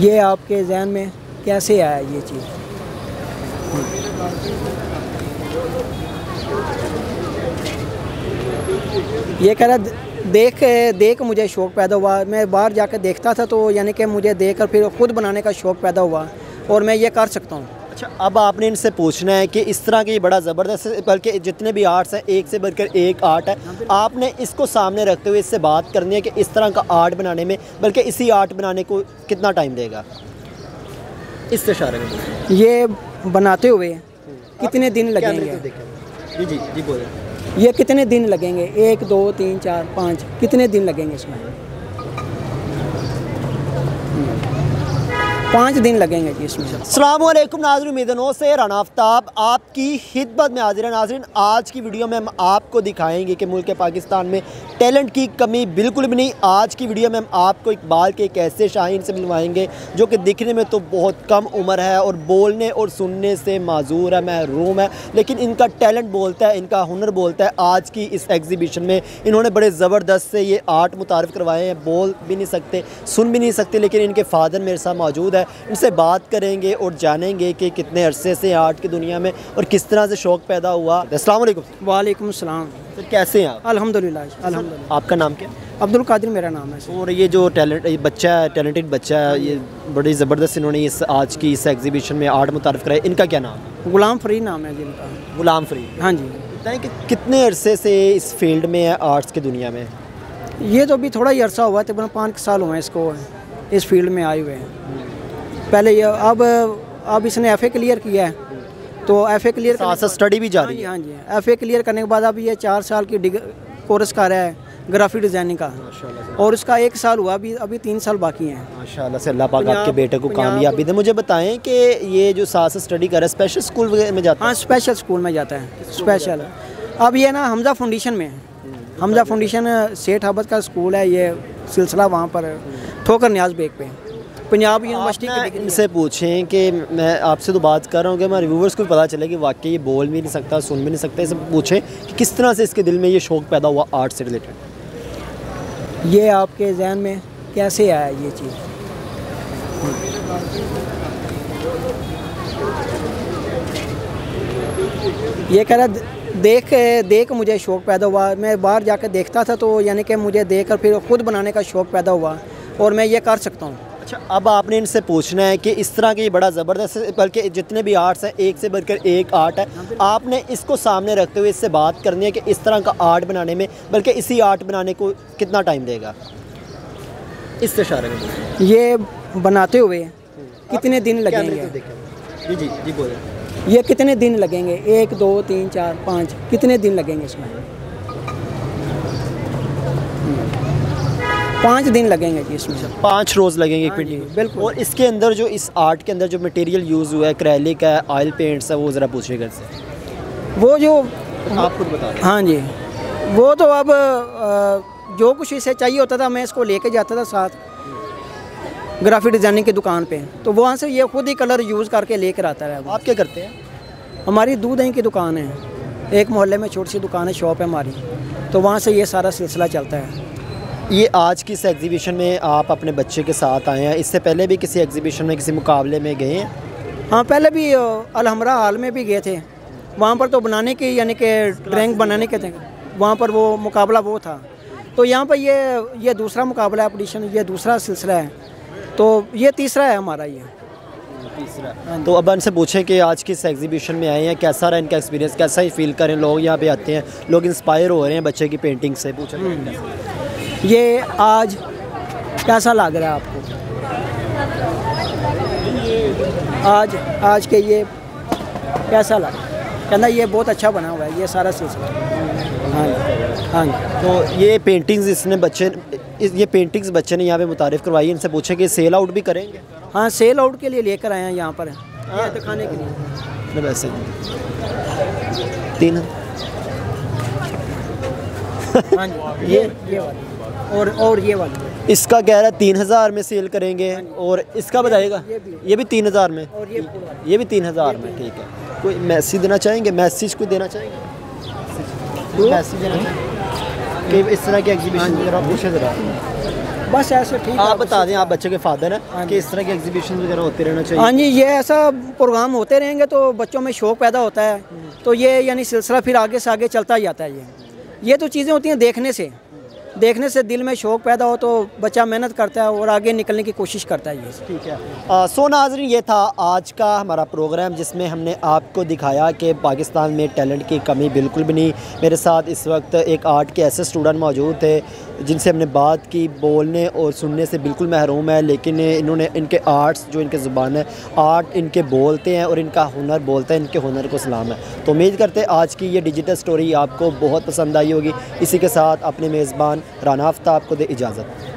ये आपके जहन में कैसे आया ये चीज़? ये कह रहा देख मुझे शौक़ पैदा हुआ, मैं बाहर जाकर देखता था तो यानी कि मुझे देख कर फिर ख़ुद बनाने का शौक़ पैदा हुआ और मैं ये कर सकता हूँ। अच्छा, अब आपने इनसे पूछना है कि इस तरह के ये बड़ा ज़बरदस्त, बल्कि जितने भी आर्ट्स हैं एक से बढ़कर एक आर्ट है, आपने इसको सामने रखते हुए इससे बात करनी है कि इस तरह का आर्ट बनाने में, बल्कि इसी आर्ट बनाने को कितना टाइम देगा, इससे इशारे में ये बनाते हुए कितने दिन लगेंगे? जी जी जी बोलें। ये कितने दिन लगेंगे? 1 2 3 4 5 कितने दिन लगेंगे इसमें? 5 दिन लगेंगे जी इसमें। अस्सलाम वालेकुम नाज़रीन, उम्मीद से राना आफ्ताब आपकी खिदमत में हाजिर है। नाज़रीन, आज की वीडियो में हम आपको दिखाएंगे कि मुल्क पाकिस्तान में टैलेंट की कमी बिल्कुल भी नहीं। आज की वीडियो में हम आपको इकबाल के एक ऐसे शाहीन से मिलवाएंगे जो कि दिखने में तो बहुत कम उम्र है और बोलने और सुनने से माजूर है, महरूम है, लेकिन इनका टैलेंट बोलता है, इनका हुनर बोलता है। आज की इस एग्जीबिशन में इन्होंने बड़े ज़बरदस्त से ये आर्ट मुतारफ़ करवाए हैं। बोल भी नहीं सकते, सुन भी नहीं सकते, लेकिन इनके फ़ादर मेरे साथ मौजूद है। इनसे बात करेंगे और जानेंगे कि कितने अरसे से आर्ट की दुनिया में और किस तरह से शौक़ पैदा हुआ। अस्सलाम वालेकुम। वालेकुम सलाम। सर कैसे हैं आप? अल्हम्दुलिल्लाह अल्हम्दुलिल्लाह। आपका नाम क्या? अब्दुल कादिर मेरा नाम है। और ये जो टैलेंटेड बच्चा है, ये बड़ी ज़बरदस्त इन्होंने इस आज की इस एग्जीबिशन में आर्ट मुतारफ़ कराया, इनका क्या नाम है? गुलाम फरीद नाम है जिनका। गुलाम फरीद। हाँ जी। बताएं कि कितने अरसे से इस फील्ड में है, आर्ट्स की दुनिया में? ये तो अभी थोड़ा ही अरसा हुआ है, तकरीबन 5 साल हुए हैं इसको इस फील्ड में आए हुए हैं। पहले ये अब इसने FA क्लियर किया है, तो FA क्लियर साथ स्टडी भी जारी है। हाँ जी, FA क्लियर करने के बाद अब ये 4 साल की कोर्स कर रहा है ग्राफिक डिज़ाइनिंग का, और उसका 1 साल हुआ, अभी 3 साल बाकी हैं। माशाल्लाह से अल्लाह पाक आपके बेटे को कामयाबी दे। मुझे बताएं कि ये जो साथ स्टडी कर रहा है स्पेशल स्कूल में जाता है? हाँ, स्पेशल स्कूल में जाता है, स्पेशल। अब ये ना हमजा फाउंडेशन में है, हमजा फाउंडेशन सेठ अहमद का स्कूल है, ये सिलसिला वहाँ पर ठोकर न्याज बेग पे पंजाब यूनिवर्सिटी के। इनसे पूछें कि मैं आपसे तो बात कर रहा हूँ कि हमारे व्यूवर्स को भी पता चले कि वाकई ये बोल भी नहीं सकता, सुन भी नहीं सकता। इसे पूछें कि किस तरह से इसके दिल में ये शौक़ पैदा हुआ आर्ट से रिलेटेड। ये आपके जहन में कैसे आया ये चीज़? ये कह रहा देख मुझे शौक़ पैदा हुआ, मैं बाहर जाकर देखता था तो यानी कि मुझे देख कर फिर ख़ुद बनाने का शौक़ पैदा हुआ और मैं ये कर सकता हूँ। अच्छा, अब आपने इनसे पूछना है कि इस तरह के ये बड़ा ज़बरदस्त, बल्कि जितने भी आर्ट्स हैं एक से बढ़कर एक आर्ट है, आपने इसको सामने रखते हुए इससे बात करनी है कि इस तरह का आर्ट बनाने में, बल्कि इसी आर्ट बनाने को कितना टाइम देगा, इससे इशारे में ये बनाते हुए कितने दिन लगेंगे? जी जी जी बोलें। ये कितने दिन लगेंगे? 1 2 3 4 5 कितने दिन लगेंगे इसमें? 5 दिन लगेंगे जी इसमें। 5 रोज़ लगेंगे एक पेंटिंग, बिल्कुल। और इसके अंदर जो इस आर्ट के अंदर जो मटेरियल यूज़ हुआ है, एक्रेलिक है, ऑयल पेंट्स है, वो ज़रा पूछिए घर से। वो जो आप खुद बता रहे हैं। हाँ जी, वो तो अब जो कुछ इसे चाहिए होता था मैं इसको लेके जाता था साथ ग्राफिक डिज़ाइनिंग की दुकान पे, तो वहाँ से ये खुद ही कलर यूज़ करके लेकर आता है। आप क्या करते हैं? हमारी दूध दही की दुकान है, एक मोहल्ले में छोटी सी दुकान है, शॉप है हमारी, तो वहाँ से ये सारा सिलसिला चलता है। ये आज की इस एग्जीबिशन में आप अपने बच्चे के साथ आए हैं, इससे पहले भी किसी एग्जीबिशन में किसी मुकाबले में गए हैं? हाँ, पहले भी अलहमरा हाल में भी गए थे, वहाँ पर तो बनाने की यानी कि ड्राइंग बनाने के थे, वहाँ पर वो मुकाबला वो था। तो यहाँ पर ये दूसरा मुकाबला है, ऑडिशन, ये दूसरा सिलसिला है, तो ये तीसरा है हमारा ये तीसरा। तो अब इनसे पूछें कि आज की इस एग्जीबिशन में आए हैं, कैसा रहा इनका एक्सपीरियंस, कैसा ही फील करें? लोग यहाँ पे आते हैं, लोग इंस्पायर हो रहे हैं बच्चे की पेंटिंग से। पूछें ये आज कैसा लग रहा है आपको? आज के ये कैसा लगा? कहना ये बहुत अच्छा बना हुआ है ये सारा सिलसिला। हाँ जी, हाँ जी। तो ये पेंटिंग्स ये पेंटिंग्स बच्चे ने यहाँ पे मुतारिफ़ करवाई, इनसे पूछे कि सेल आउट भी करेंगे? हाँ, सेल आउट के लिए लेकर आए हैं यहाँ पर, ये दिखाने के लिए। वैसे 3 हाँ जी, ये वाली और ये वाली। इसका कह रहा है 3000 में सेल करेंगे, और इसका बताएगा ये भी 3000 में, और ये भी 3000 में। ठीक है, कोई मैसेज देना चाहेंगे? मैसेज कोई देना चाहेंगे? मैसेज देना चाहेंगे कि इस तरह की एग्जीबिशन जरा पूछे ज़रा। बस ऐसे ठीक है। आप बता दें, आप बच्चे के फादर हाँ हैं, जी। कि इस तरह के एग्जीबिशन वगैरह होते रहना चाहिए। हाँ जी, ये ऐसा प्रोग्राम होते रहेंगे तो बच्चों में शौक़ पैदा होता है, तो ये यानी सिलसिला फिर आगे से आगे चलता ही जाता है। ये तो चीज़ें होती हैं देखने से दिल में शौक़ पैदा हो तो बच्चा मेहनत करता है और आगे निकलने की कोशिश करता है। ये ठीक है। सो नाज़रीन, ये था आज का हमारा प्रोग्राम जिसमें हमने आपको दिखाया कि पाकिस्तान में टैलेंट की कमी बिल्कुल भी नहीं। मेरे साथ इस वक्त एक आर्ट के ऐसे स्टूडेंट मौजूद थे जिनसे हमने बात की, बोलने और सुनने से बिल्कुल महरूम है, लेकिन इन्होंने इनके आर्ट्स जो इनके ज़ुबान है, आर्ट इनके बोलते हैं और इनका हुनर बोलता है, इनके हुनर को सलाम है। तो उम्मीद करते हैं आज की ये डिजिटल स्टोरी आपको बहुत पसंद आई होगी। इसी के साथ अपने मेज़बान राना आफ्ताब को दे इजाज़त।